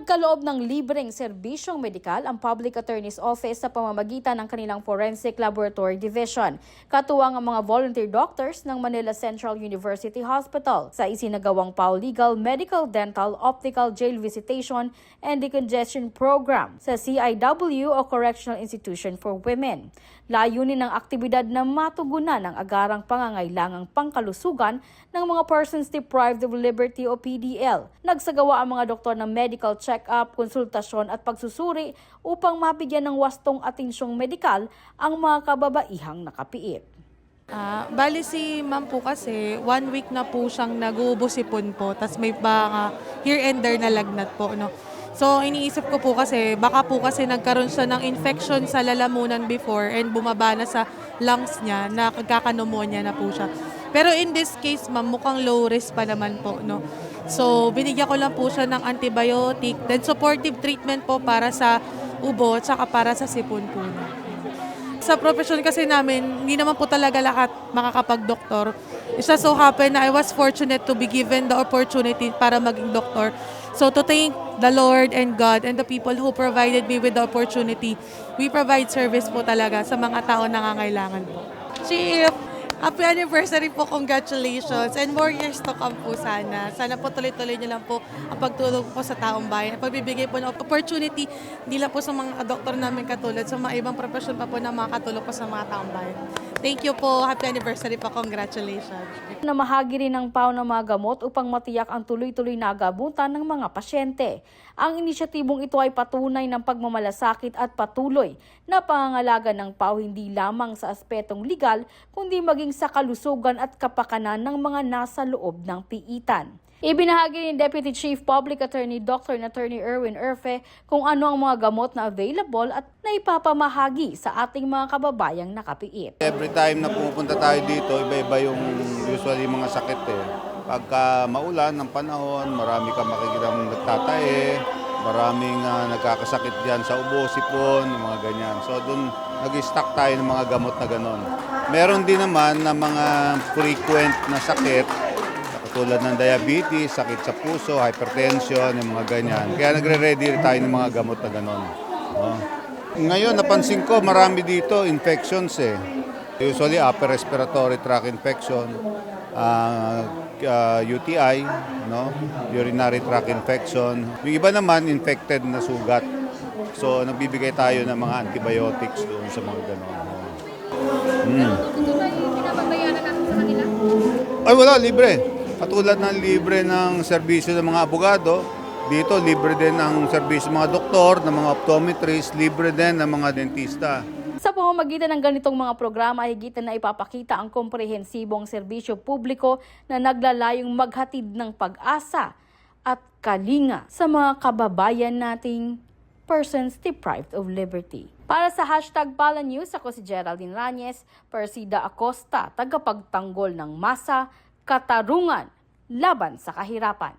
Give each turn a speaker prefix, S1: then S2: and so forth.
S1: Nagkaloob ng libreng serbisyong medikal ang Public Attorney's Office sa pamamagitan ng kanilang Forensic Laboratory Division. Katuwang ang mga volunteer doctors ng Manila Central University Hospital sa isinagawang PAO Legal, Medical, Dental, Optical, Jail Visitation, and Decongestion Program sa CIW o Correctional Institution for Women. Layunin ng aktibidad na matugunan ang agarang pangangailangang pangkalusugan ng mga persons deprived of liberty o PDL. Nagsagawa ang mga doktor ng medical check-up, konsultasyon at pagsusuri upang mabigyan ng wastong atensyong medikal ang mga kababaihang nakapiit.
S2: Bali si ma'am po kasi 1 week na po siyang nag-uubos-sipon po, tas may baka here and there na lagnat po, no. So iniisip ko po kasi baka po kasi nagkaroon siya ng infection sa lalamunan before and bumaba na sa lungs niya, na nagkaka-pneumonia na po siya. Pero in this case ma'am, mukhang low risk pa naman po, no. So binigyan ko lang po siya ng antibiotic, then supportive treatment po para sa ubo at saka para sa sipon po, no. Sa profession kasi namin, hindi naman po talaga lahat makakapag-doktor. It just so happened na I was fortunate to be given the opportunity para maging doktor. So to thank the Lord and God and the people who provided me with the opportunity, we provide service po talaga sa mga tao nangangailangan po. Chief, happy anniversary po, congratulations, and more years to come po sana. Sana po tuloy-tuloy niyo lang po ang pagtulong po sa taong bayan, pagbibigay po ng opportunity, hindi lang po sa mga doktor namin katulad, sa mga ibang profesyon pa po na makakatulong po sa mga taong bayan. Thank you po, happy anniversary po, congratulations.
S1: Namahagi rin ng PAO ng mga gamot upang matiyak ang tuloy-tuloy na agabutan ng mga pasyente. Ang inisyatibong ito ay patunay ng pagmamalasakit at patuloy na pangangalaga ng PAO hindi lamang sa aspetong legal, kundi maging sa kalusugan at kapakanan ng mga nasa loob ng piitan. Ibinahagi ni Deputy Chief Public Attorney Dr. Attorney Erwin Erfe kung ano ang mga gamot na available at naipapamahagi sa ating mga kababayang nakapiit.
S3: Every time na pumupunta tayo dito, iba-iba yung usually mga sakit eh. Pagka maulan ng panahon, marami kang makikita nagtatae, maraming nagkakasakit dyan sa ubo, sipon, mga ganyan. So doon nag-stock tayo ng mga gamot na ganon. Meron din naman na mga frequent na sakit, tulad ng diabetes, sakit sa puso, hypertension, yung mga ganyan. Kaya nagre-ready tayo ng mga gamot na ganon. Ngayon, napansin ko, marami dito infections eh. Usually, upper respiratory tract infection, UTI, no? Urinary tract infection. Yung iba naman, infected na sugat. So, nagbibigay tayo ng mga antibiotics doon sa mga ganon.
S4: Ito na yung pinababayaran natin sa kanila?
S3: Ay, wala, libre. Katulad ng libre ng serbisyo ng mga abogado, dito libre din ang serbisyo ng mga doktor, ng mga optometrist, libre din ng mga dentista.
S1: Sa pamamagitan ng ganitong mga programa, higit na ipapakita ang komprehensibong serbisyo publiko na naglalayong maghatid ng pag-asa at kalinga sa mga kababayan nating persons deprived of liberty. Para sa #Palanews, ako si Geraldine Ranyes, Persida Acosta, tagapagtanggol ng masa, katarungan laban sa kahirapan.